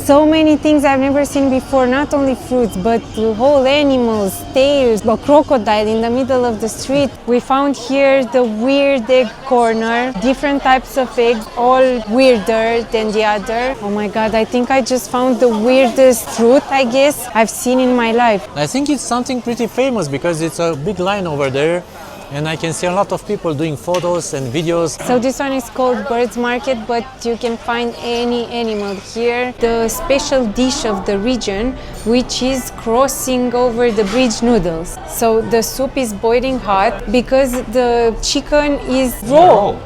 So many things I've never seen before, not only fruits, but whole animals, tails, a crocodile in the middle of the street. We found here the weird egg corner, different types of eggs, all weirder than the other. Oh my God, I think I just found the weirdest fruit, I guess, I've seen in my life. I think it's something pretty famous because it's a big line over there. And I can see a lot of people doing photos and videos. So this one is called Bird's Market, but you can find any animal here. The special dish of the region, which is crossing over the bridge noodles. So the soup is boiling hot because the chicken is raw.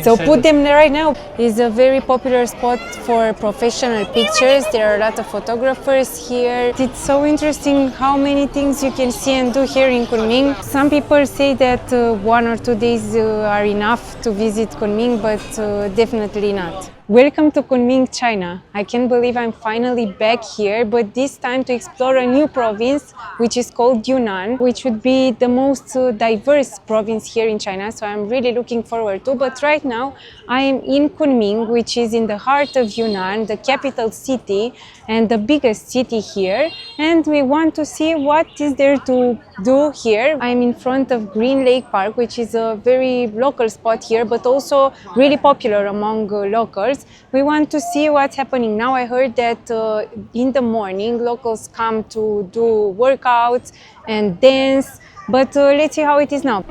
So put them right now. It's a very popular spot for professional pictures. There are a lot of photographers here. It's so interesting how many things you can see and do here in Kunming. Some people say that 1 or 2 days are enough to visit Kunming, but definitely not. Welcome to Kunming, China. I can't believe I'm finally back here, but this time to explore a new province, which is called Yunnan, which would be the most diverse province here in China, so I'm really looking forward to. But right now, I am in Kunming, which is in the heart of Yunnan, the capital city and the biggest city here, and we want to see what is there to do here. I'm in front of Green Lake Park, which is a very local spot here, but also really popular among locals. We want to see what's happening now. I heard that in the morning locals come to do workouts and dance, but let's see how it is now.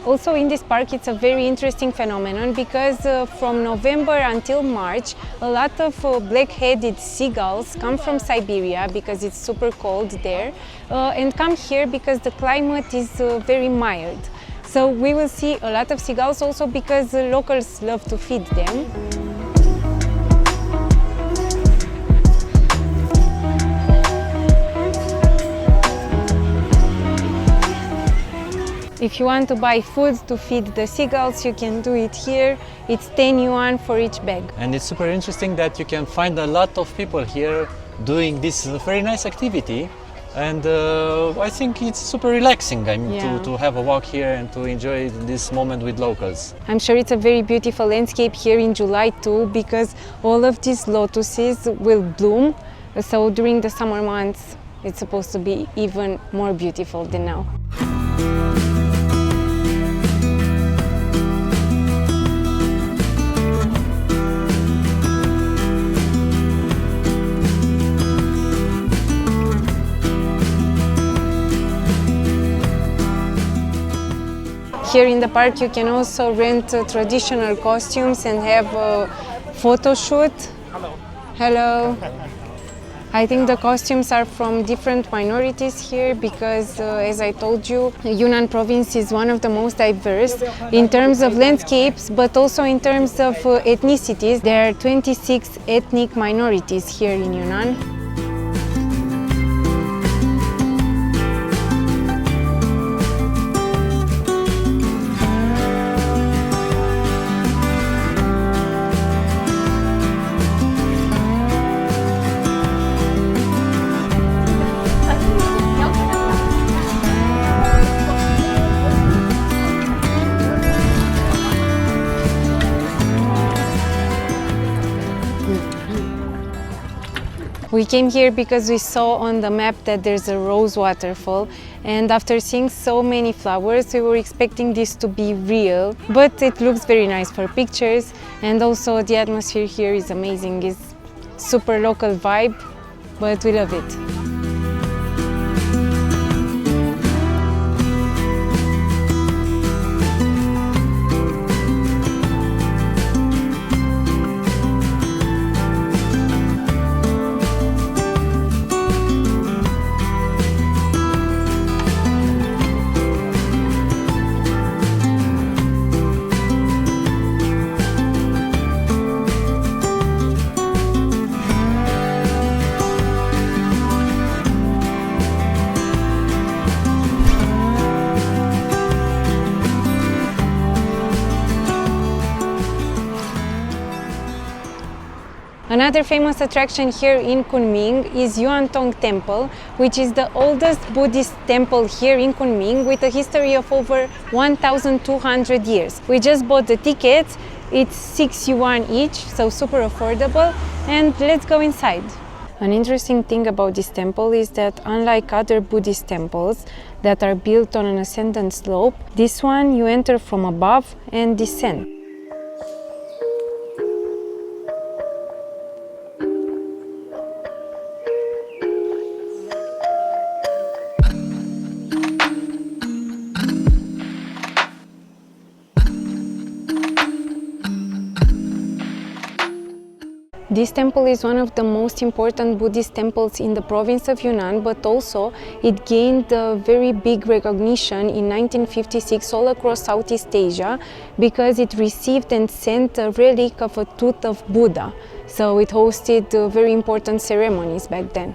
Also in this park, it's a very interesting phenomenon because from November until March, a lot of black-headed seagulls come from Siberia because it's super cold there and come here because the climate is very mild. So we will see a lot of seagulls also because locals love to feed them. If you want to buy food to feed the seagulls, you can do it here. It's 10 yuan for each bag. And it's super interesting that you can find a lot of people here doing this very nice activity. And I think it's super relaxing to have a walk here and to enjoy this moment with locals. I'm sure it's a very beautiful landscape here in July too, because all of these lotuses will bloom. So during the summer months, it's supposed to be even more beautiful than now. Here in the park you can also rent traditional costumes and have a photo shoot. Hello. I think the costumes are from different minorities here because, as I told you, Yunnan province is one of the most diverse in terms of landscapes, but also in terms of ethnicities. There are 26 ethnic minorities here in Yunnan. We came here because we saw on the map that there's a rose waterfall, and after seeing so many flowers we were expecting this to be real, but it looks very nice for pictures, and also the atmosphere here is amazing. It's super local vibe, but we love it. Another famous attraction here in Kunming is Yuantong Temple, which is the oldest Buddhist temple here in Kunming with a history of over 1,200 years. We just bought the tickets, it's 6 yuan each, so super affordable, and let's go inside. An interesting thing about this temple is that unlike other Buddhist temples that are built on an ascendant slope, this one you enter from above and descend. This temple is one of the most important Buddhist temples in the province of Yunnan, but also it gained a very big recognition in 1956 all across Southeast Asia because it received and sent a relic of a tooth of Buddha. So it hosted very important ceremonies back then.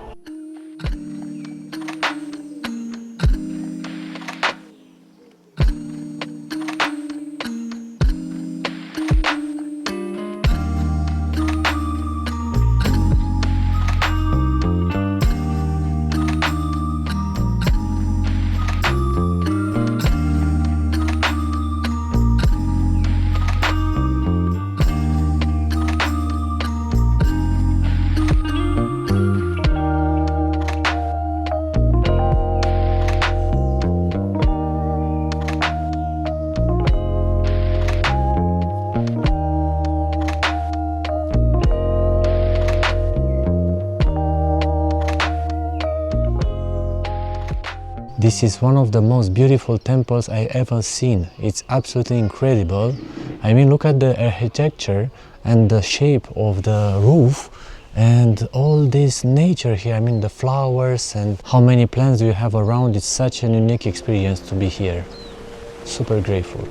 This is one of the most beautiful temples I ever seen. It's absolutely incredible. I mean, look at the architecture and the shape of the roof and all this nature here. I mean, the flowers and how many plants you have around. It's such an unique experience to be here. Super grateful.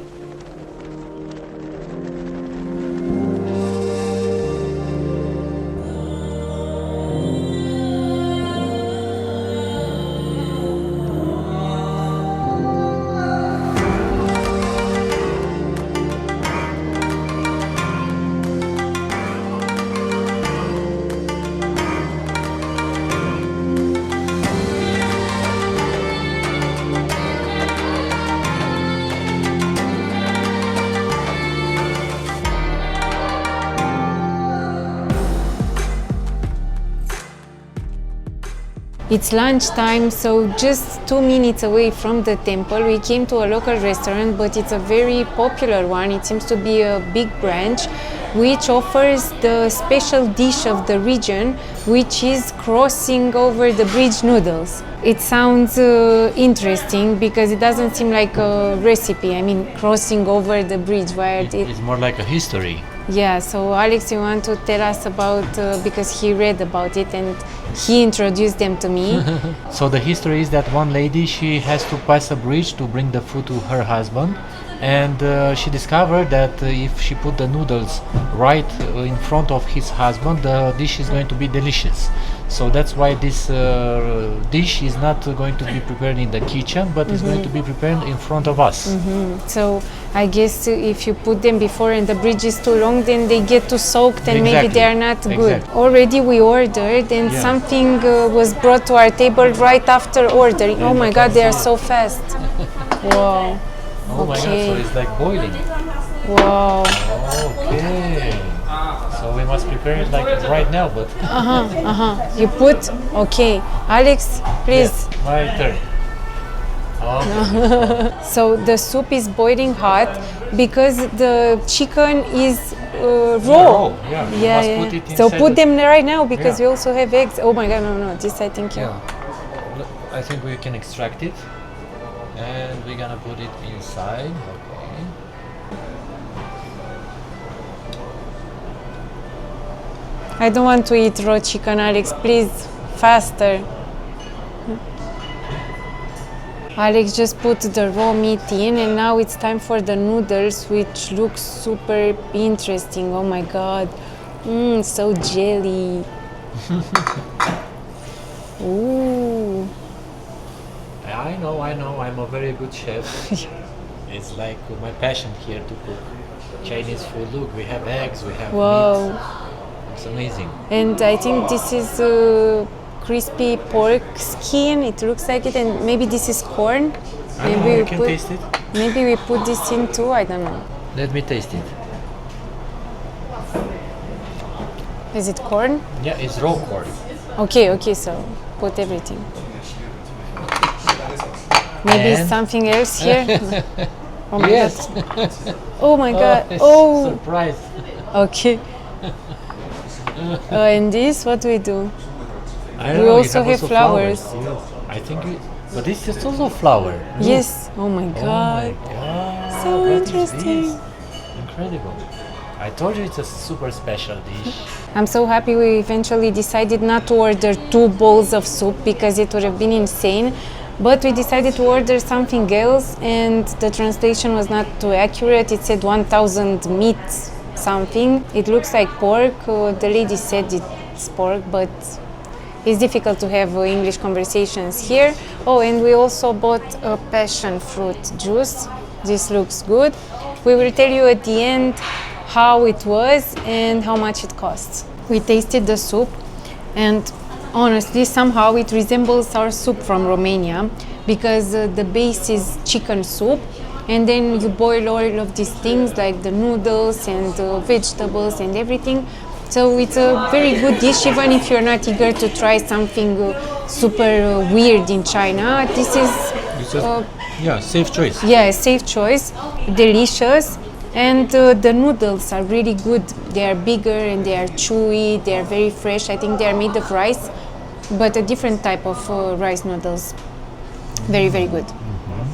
It's lunchtime, so just 2 minutes away from the temple we came to a local restaurant, but it's a very popular one. It seems to be a big branch which offers the special dish of the region, which is crossing over the bridge noodles. It sounds interesting because it doesn't seem like a recipe. I mean, crossing over the bridge, where it's more like a history. Yeah, so Alex, you want to tell us about, because he read about it and he introduced them to me. So the history is that one lady, she has to pass a bridge to bring the food to her husband, and she discovered that if she put the noodles right in front of his husband, the dish is going to be delicious. So that's why this dish is not going to be prepared in the kitchen, but is going to be prepared in front of us. So I guess if you put them before and the bridge is too long, then they get too soaked and maybe they are not good. Already we ordered and something was brought to our table right after ordering. Oh my God, they are so fast. Wow. Oh my God, so it's like boiling. Wow. Okay. So we must prepare it like right now, but... You put... Okay. Alex, please. Yes, my turn. Okay. So the soup is boiling hot because the chicken is raw. Yeah. Put it So put them right now because we also have eggs. Oh my God, no, this I think I think we can extract it and we're gonna put it inside. Okay. I don't want to eat raw chicken, Alex, please, faster. Alex just put the raw meat in and now it's time for the noodles, which looks super interesting. Oh my God, so jelly. Ooh. I know, I'm a very good chef. It's like my passion here to cook Chinese food. Look, we have eggs, we have meat. It's amazing. And I think this is crispy pork skin. It looks like it, and maybe this is corn. I don't know, you can taste it. Maybe we put this in too. I don't know. Let me taste it. Is it corn? Yeah, it's raw corn. Okay. So put everything. Maybe And? something else here. Oh my Yes. god. Oh my god. it's Oh. surprise. Okay. And this, what do we do? I don't We know, also you have flowers. Yes. I think but this is also flower. Yes. Oh my Oh my god. god. So what is interesting. this? Incredible. I told you it's a super special dish. I'm so happy we eventually decided not to order 2 bowls of soup because it would have been insane. But we decided to order something else, and the translation was not too accurate. It said 1000 meat something. It looks like pork. The lady said it's pork, but it's difficult to have English conversations here. Oh, and we also bought a passion fruit juice. This looks good. We will tell you at the end how it was and how much it costs. We tasted the soup, and honestly, somehow it resembles our soup from Romania because the base is chicken soup, and then you boil all of these things like the noodles and vegetables and everything. So it's a very good dish even if you're not eager to try something super weird in China. This is Yeah, safe choice. yeah, safe choice, delicious. And the noodles are really good. They are bigger and they are chewy, they are very fresh. I think they are made of rice, but a different type of rice noodles. Very, very good.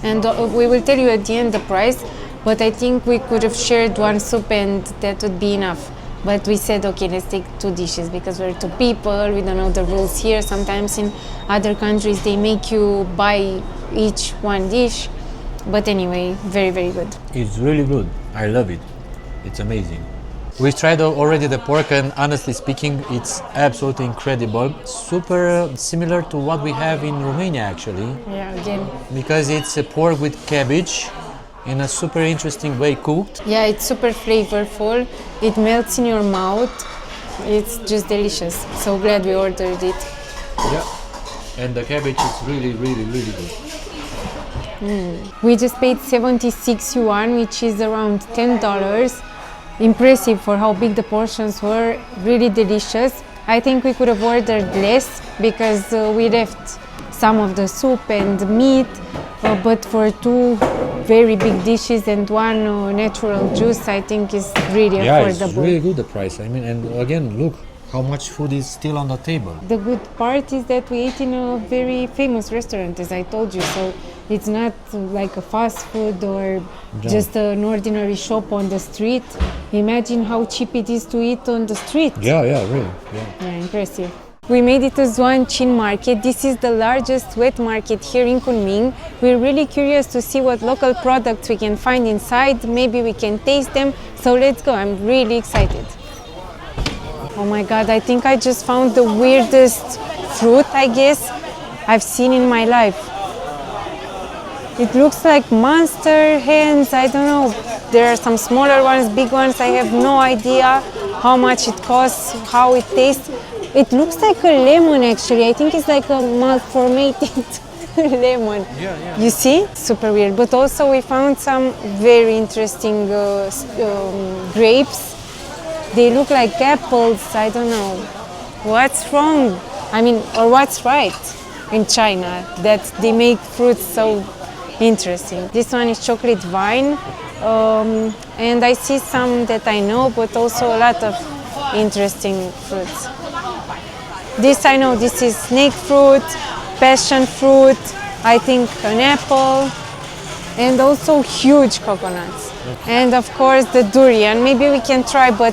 And we will tell you at the end the price, but I think we could have shared one soup and that would be enough. But we said, okay, let's take 2 dishes because we're 2 people, we don't know the rules here. Sometimes in other countries they make you buy each one dish. But anyway, very, very good. It's really good. I love it. It's amazing. We tried already the pork, and honestly speaking, it's absolutely incredible. Super similar to what we have in Romania, actually, Yeah, again. because it's a pork with cabbage in a super interesting way cooked. Yeah, it's super flavorful. It melts in your mouth. It's just delicious. So glad we ordered it. Yeah. And the cabbage is really, really, really good. We just paid 76 yuan, which is around $10. Impressive for how big the portions were, really delicious. I think we could have ordered less because we left some of the soup and meat, but for 2 very big dishes and 1 natural juice, I think is really Yeah, it's affordable. really good, the price. I mean, and again, look how much food is still on the table. The good part is that we ate in a very famous restaurant, as I told you, so it's not like a fast food or just an ordinary shop on the street. Imagine how cheap it is to eat on the street. Yeah, really. Yeah. Yeah, impressive. We made it to Zhuanxin market. This is the largest wet market here in Kunming. We're really curious to see what local products we can find inside. Maybe we can taste them. So let's go. I'm really excited. Oh my god, I think I just found the weirdest fruit, I guess, I've seen in my life. It looks like monster hands, I don't know. There are some smaller ones, big ones, I have no idea how much it costs, how it tastes. It looks like a lemon actually, I think it's like a malformated lemon. Yeah. You see? Super weird. But also we found some very interesting grapes. They look like apples, I don't know. What's wrong? I mean, or what's right in China that they make fruits so interesting. This one is chocolate vine, and I see some that I know, but also a lot of interesting fruits. This I know, this is snake fruit, passion fruit, I think an apple, and also huge coconuts. And of course the durian, maybe we can try, but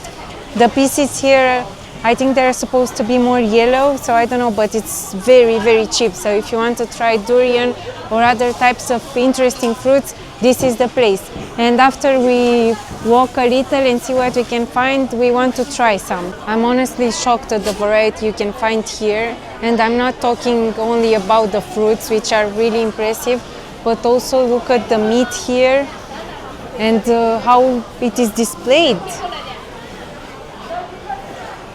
the pieces here, I think they're supposed to be more yellow, so I don't know, but it's very, very cheap. So if you want to try durian or other types of interesting fruits, this is the place. And after we walk a little and see what we can find, we want to try some. I'm honestly shocked at the variety you can find here. And I'm not talking only about the fruits, which are really impressive, but also look at the meat here and how it is displayed.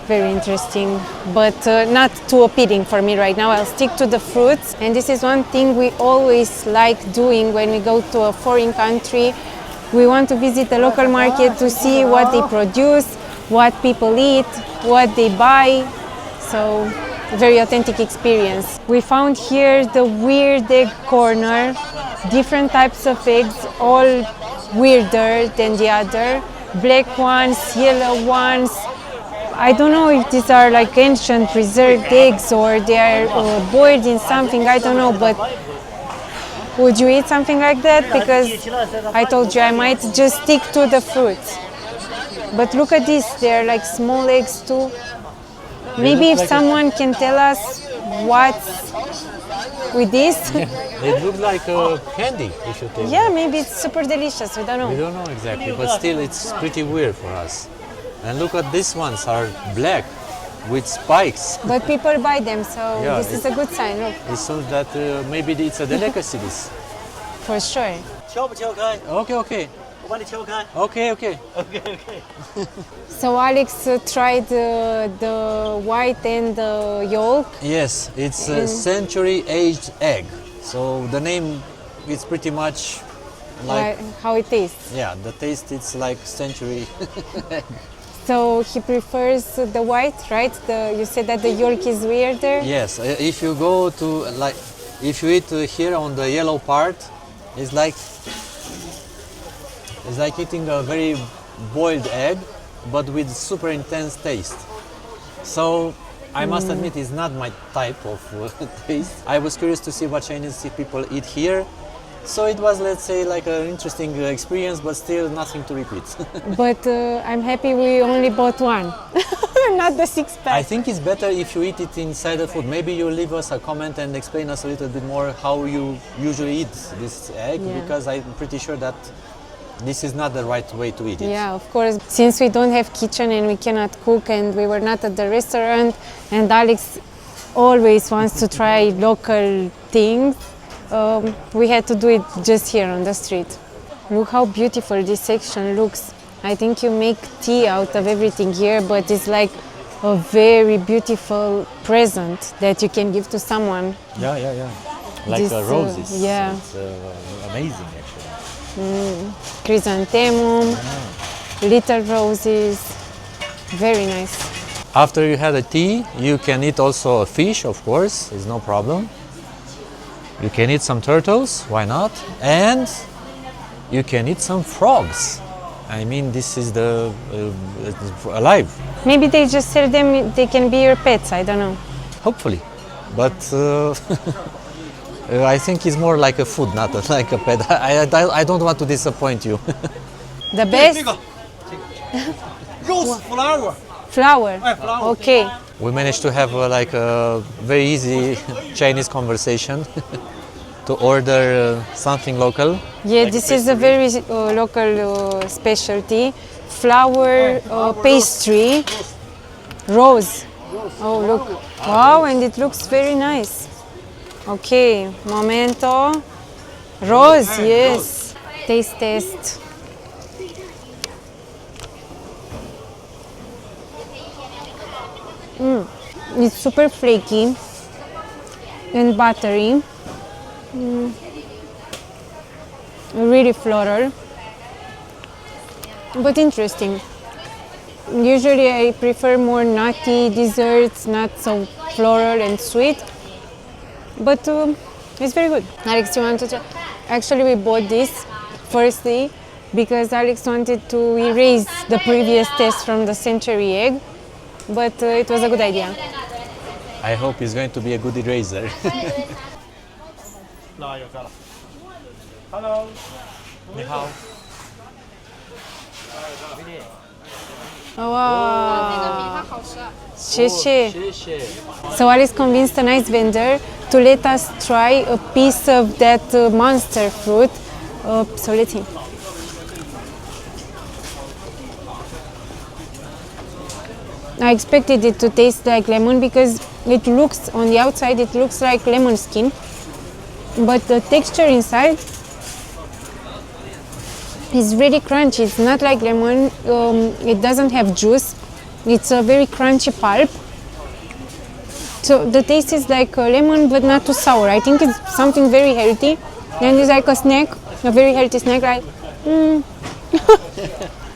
very interesting, but not too appealing for me right now. I'll stick to the fruits. And this is one thing we always like doing when we go to a foreign country. We want to visit the local market to see what they produce, what people eat, what they buy. So, a very authentic experience. We found here the weird egg corner, different types of eggs, all weirder than the other. Black ones, yellow ones. I don't know if these are like ancient preserved eggs or they are boiled in something, I don't know, but would you eat something like that? Because I told you I might just stick to the fruits. But look at this, they're like small eggs too. Maybe if someone can tell us what's with this. It looks like candy, if you take Yeah, maybe it's super delicious, we don't know. We don't know exactly, but still it's pretty weird for us. And look at these ones are black with spikes. But people buy them, so Yeah, this is a good sign, look, It shows that maybe it's a delicacy. This. for sure. Okay, okay. Okay. So Alex tried the white and the yolk. Yes, it's a century-aged egg. So the name is pretty much like, How it tastes. yeah, the taste it's like century. So he prefers the white, right? You said that the yolk is weirder. Yes, if you go to like, if you eat here on the yellow part, it's like eating a very boiled egg, but with super intense taste. So I must admit, it's not my type of taste. I was curious to see what Chinese people eat here. So it was, let's say, like an interesting experience, but still nothing to repeat. But I'm happy we only bought one, not the six pack. I think it's better if you eat it inside the food. Maybe you leave us a comment and explain us a little bit more how you usually eat this egg, Yeah. because I'm pretty sure that this is not the right way to eat it. Yeah, of course. Since we don't have kitchen and we cannot cook and we were not at the restaurant, and Alex always wants to try local things, we had to do it just here on the street. Look how beautiful this section looks. I think you make tea out of everything here, but it's like a very beautiful present that you can give to someone. Yeah. Like This, roses. yeah. It's amazing, actually. Chrysanthemum, little roses, very nice. After you had a tea, you can eat also a fish, of course, it's no problem. You can eat some turtles, why not? And you can eat some frogs. I mean, this is the alive. Maybe they just sell them, they can be your pets, I don't know. Hopefully, but I think it's more like a food, not like a pet. I don't want to disappoint you. The best? Flower. Flower. Okay. We managed to have like a very easy Chinese conversation to order something local. Yeah, this is a very local specialty. Flower pastry. Rose. Oh, look. Wow, and it looks very nice. Okay, momento. Rose, yes. Taste test. It's super flaky and buttery. Really floral, but interesting. Usually I prefer more nutty desserts, not so floral and sweet, but it's very good. Alex, you want to try? Actually, we bought this firstly because Alex wanted to erase the previous test from the century egg, but it was a good idea. I hope it's going to be a good eraser. Hello. 你好. Wow. 谢谢. 谢谢. So Alice convinced a nice vendor to let us try a piece of that monster fruit. So let's see. I expected it to taste like lemon because it looks, on the outside, it looks like lemon skin. But the texture inside is really crunchy. It's not like lemon. It doesn't have juice. It's a very crunchy pulp. So the taste is like lemon, but not too sour. I think it's something very healthy, and it's like a snack, a very healthy snack. Like,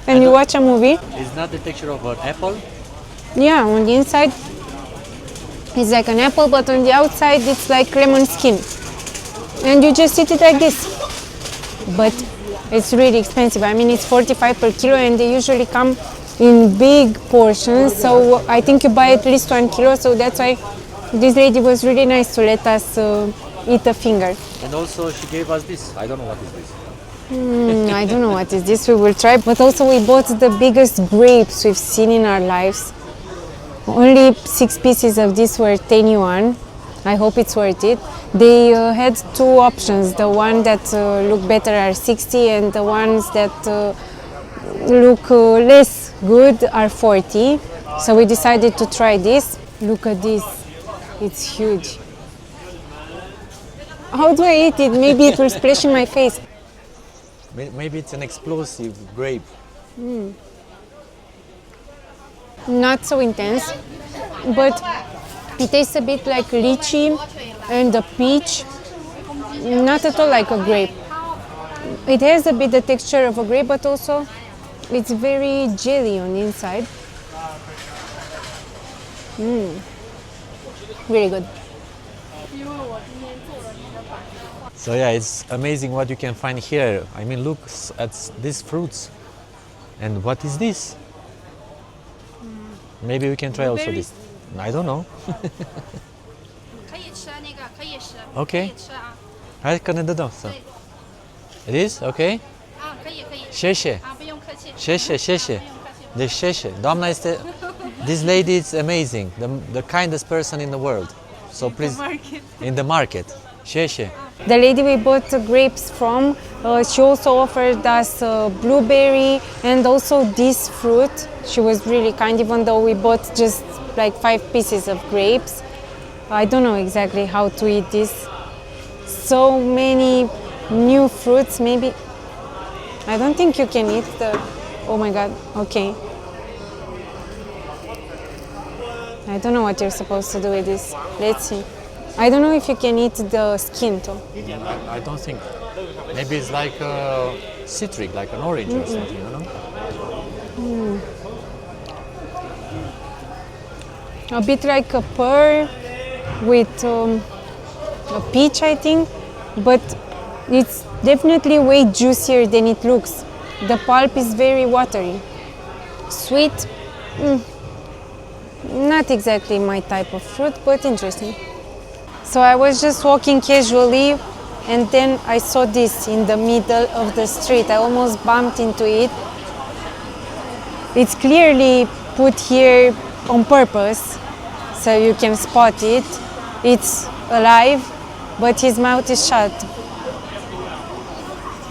and you watch a movie. It's not the texture of an apple. Yeah, on the inside it's like an apple, but on the outside it's like lemon skin. And you just eat it like this. But it's really expensive. I mean, it's 45 per kilo, and they usually come in big portions. So I think you buy at least 1 kilo. So that's why this lady was really nice to let us eat a finger. And also she gave us this. I don't know what is this. I don't know what is this. We will try. But also we bought the biggest grapes we've seen in our lives. Only 6 pieces of this were 10 yuan. I hope it's worth it. They had 2 options. The one that look better are 60, and the ones that look less good are 40. So we decided to try this. Look at this. It's huge. How do I eat it? Maybe it will splash in my face. Maybe it's an explosive grape. Not so intense, but it tastes a bit like lychee and a peach. Not at all like a grape. It has a bit the texture of a grape, but also it's very jelly on the inside. Really good. So yeah, it's amazing what you can find here. I mean, look at these fruits. And what is this? Maybe we can try also this. I don't know. Okay. Hai, kan da da. It is okay. 谢谢. 谢谢, 谢谢. The 谢谢. Doamna este. This lady is amazing. The kindest person in the world. So please. In the market. 谢谢. The lady we bought grapes from, she also offered us blueberry and also this fruit. She was really kind, even though we bought just like 5 pieces of grapes. I don't know exactly how to eat this. So many new fruits, maybe. I don't think you can eat the, oh my God, okay. I don't know what you're supposed to do with this. Let's see. I don't know if you can eat the skin too. I don't think. Maybe it's like citric, like an orange or something, you know? A bit like a pear with a peach, I think, but it's definitely way juicier than it looks. The pulp is very watery. Sweet, not exactly my type of fruit, but interesting. So I was just walking casually, and then I saw this in the middle of the street. I almost bumped into it. It's clearly put here on purpose, so you can spot it. It's alive, but his mouth is shut.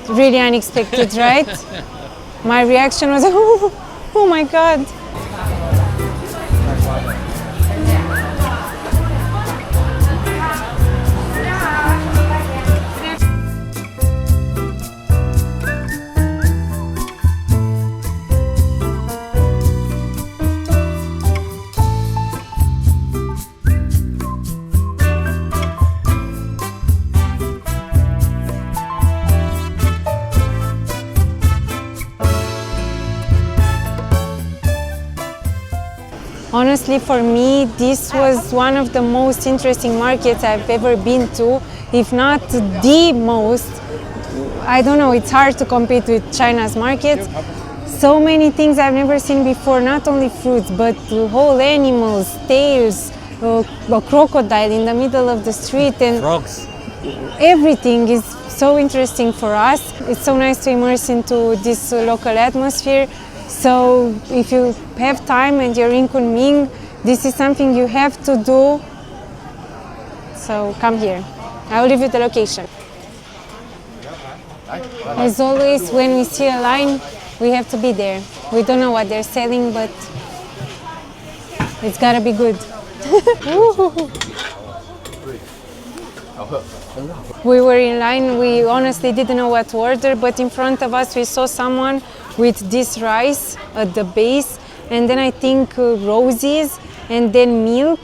Really unexpected, right? My reaction was, oh my God. Honestly, for me, this was one of the most interesting markets I've ever been to, if not the most. I don't know, it's hard to compete with China's markets. So many things I've never seen before, not only fruits, but whole animals, tails, a crocodile in the middle of the street, and Frogs. Everything is so interesting for us. It's so nice to immerse into this local atmosphere. So if you have time and you're in Kunming, this is something you have to do. So come here. I will leave you the location. As always, when we see a line, we have to be there. We don't know what they're selling, but it's gotta be good. We were in line, we honestly didn't know what to order, but in front of us we saw someone with this rice at the base, and then I think roses, and then milk.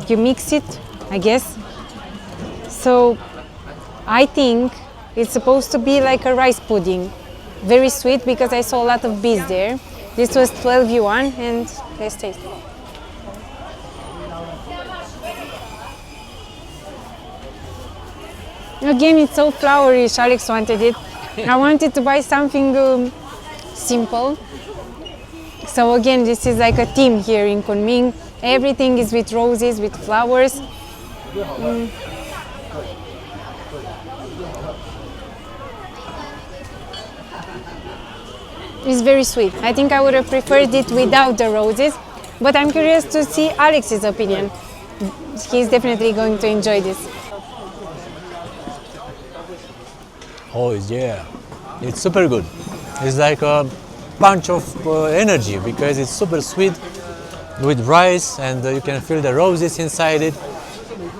You mix it, I guess. So I think it's supposed to be like a rice pudding. Very sweet because I saw a lot of bees there. This was 12 yuan, and let's taste. Again, it's so flowery. Alex wanted it. I wanted to buy something simple. So again, this is like a theme here in Kunming. Everything is with roses, with flowers. It's very sweet. I think I would have preferred it without the roses, but I'm curious to see Alex's opinion. He's definitely going to enjoy this. Oh yeah, it's super good. It's like a punch of energy because it's super sweet with rice, and you can feel the roses inside it.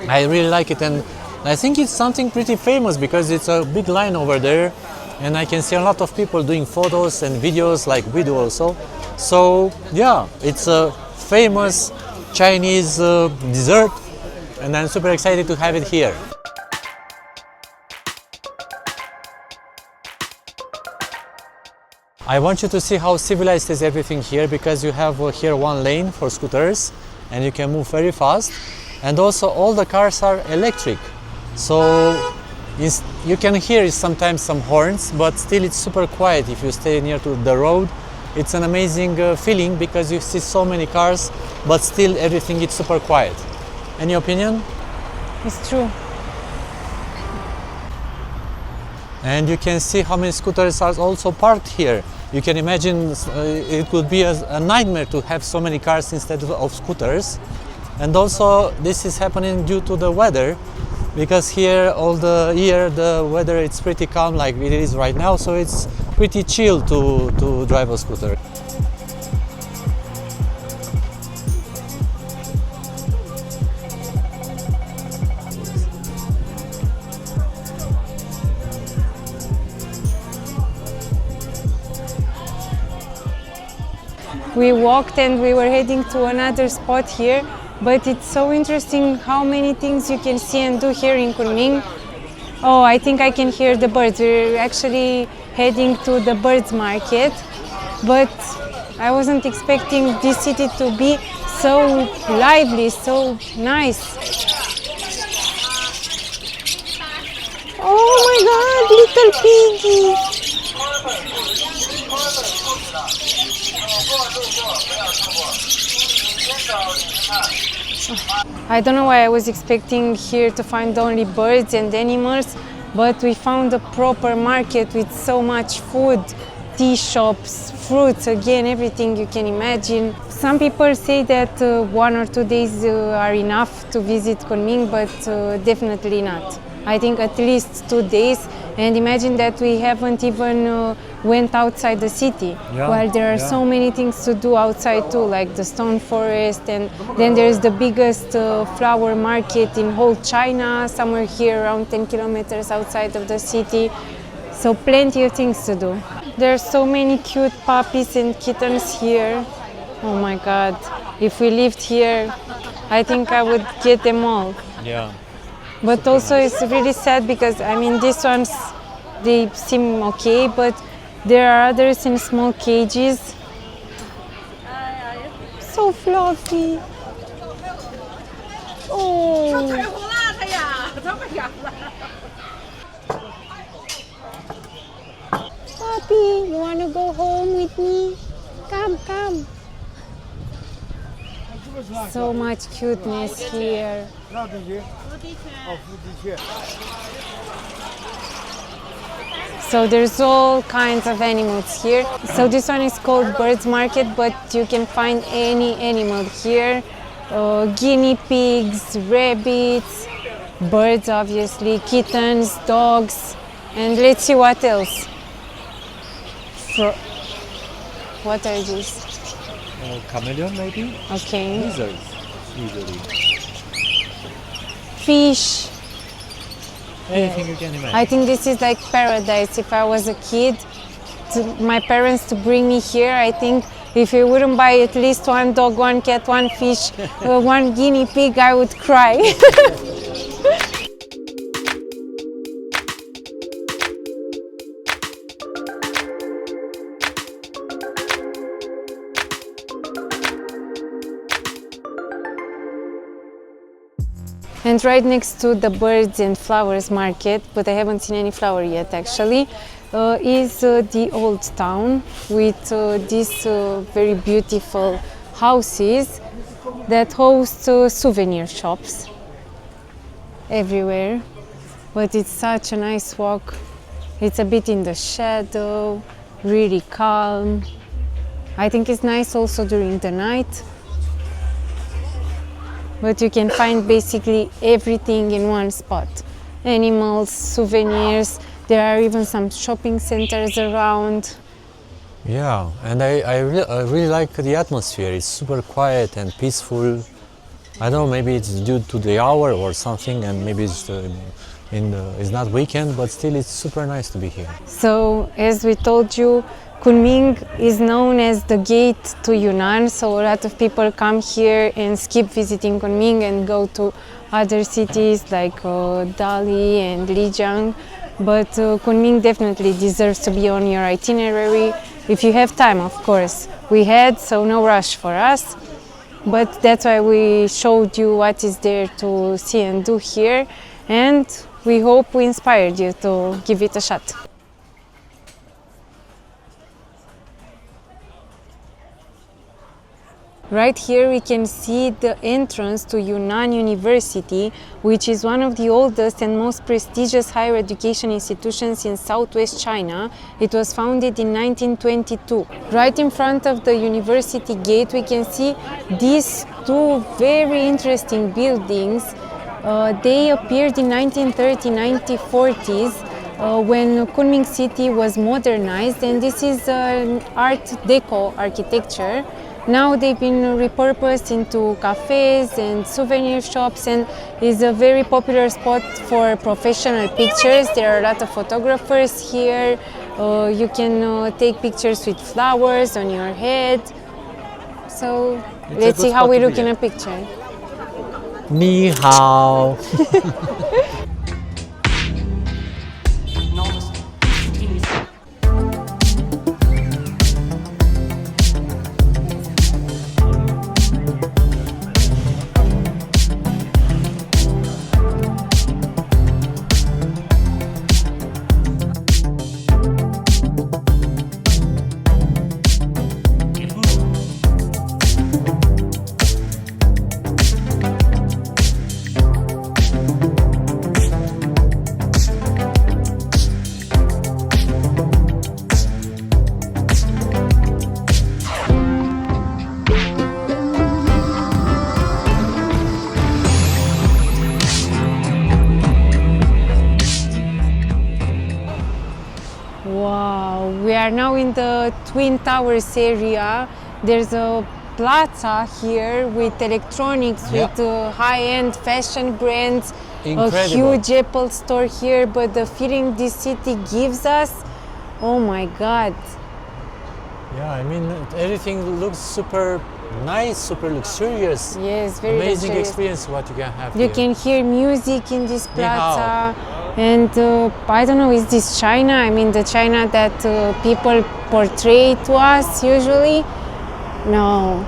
I really like it, and I think it's something pretty famous because it's a big line over there, and I can see a lot of people doing photos and videos like we do also. So yeah, it's a famous Chinese dessert, and I'm super excited to have it here. I want you to see how civilized is everything here, because you have here one lane for scooters and you can move very fast, and also all the cars are electric, so you can hear sometimes some horns, but still it's super quiet if you stay near to the road. It's an amazing feeling because you see so many cars, but still everything is super quiet. Any opinion? It's true. And you can see how many scooters are also parked here. You can imagine it would be a nightmare to have so many cars instead of scooters. And also this is happening due to the weather, because here all the year the weather it's pretty calm like it is right now, so it's pretty chill to drive a scooter. We walked and we were heading to another spot here, but it's so interesting how many things you can see and do here in Kunming. Oh, I think I can hear the birds. We're actually heading to the birds market, but I wasn't expecting this city to be so lively, so nice. Oh my God, little piggies! I don't know why I was expecting here to find only birds and animals, but we found a proper market with so much food, tea shops, fruits, again, everything you can imagine. Some people say that 1 or 2 days are enough to visit Kunming, but definitely not. I think at least 2 days, and imagine that we haven't even went outside the city. Yeah, Well, there are so many things to do outside too, like the stone forest, and then there's the biggest flower market in whole China, somewhere here around 10 kilometers outside of the city. So plenty of things to do. There are so many cute puppies and kittens here. Oh my God, if we lived here, I think I would get them all. Yeah. But also it's really sad because, I mean, these ones, they seem okay, but there are others in small cages. So fluffy. Oh. Puppy, you want to go home with me? Come, come. So much cuteness here. So there's all kinds of animals here. So this one is called Birds Market, but you can find any animal here. Guinea pigs, rabbits, birds obviously, kittens, dogs, and let's see what else. What are these? Chameleon maybe? Okay. Lizards usually. Fish. Anything you can imagine. I think this is like paradise. If I was a kid, my parents to bring me here, I think If you wouldn't buy at least one dog, one cat, one fish, one guinea pig, I would cry. And right next to the birds and flowers market, but I haven't seen any flower yet actually, is the old town with these very beautiful houses that host souvenir shops everywhere. But it's such a nice walk. It's a bit in the shadow, really calm. I think it's nice also during the night. But you can find basically everything in one spot. Animals, souvenirs, there are even some shopping centers around. Yeah, and I really like the atmosphere. It's super quiet and peaceful. I don't know, maybe it's due to the hour or something, and maybe it's it's not weekend, but still it's super nice to be here. So, as we told you, Kunming is known as the gate to Yunnan, so a lot of people come here and skip visiting Kunming and go to other cities like Dali and Lijiang. But Kunming definitely deserves to be on your itinerary, if you have time, of course. We had, so no rush for us, but that's why we showed you what is there to see and do here, and we hope we inspired you to give it a shot. Right here we can see the entrance to Yunnan University, which is one of the oldest and most prestigious higher education institutions in southwest China. It was founded in 1922. Right in front of the university gate we can see these two very interesting buildings. They appeared in 1930-1940s when Kunming city was modernized, and this is Art Deco architecture. Now they've been repurposed into cafes and souvenir shops, and is a very popular spot for professional pictures. There are a lot of photographers here. You can take pictures with flowers on your head. So let's see how we look in a picture. Ni hao. Wow, we are now in the Twin Towers area. There's a plaza here with electronics, with high-end fashion brands. Incredible. A huge Apple store here, but the feeling this city gives us, oh my God. Yeah, I mean, everything looks super nice, super luxurious. Yes, very amazing luxurious. experience what you can have You here. can hear music in this plaza. And I don't know, is this China? I mean, the China that people portray to us usually? No.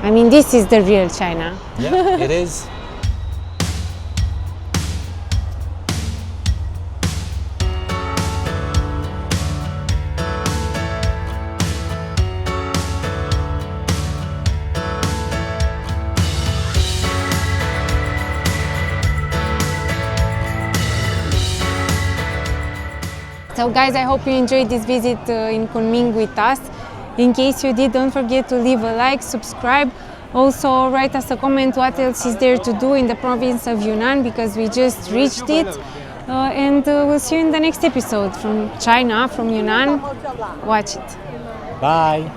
I mean, this is the real China. Yeah, it is. So guys, I hope you enjoyed this visit in Kunming with us. In case you did, don't forget to leave a like, subscribe. Also write us a comment what else is there to do in the province of Yunnan, because we just reached it. And we'll see you in the next episode from China, from Yunnan. Watch it. Bye.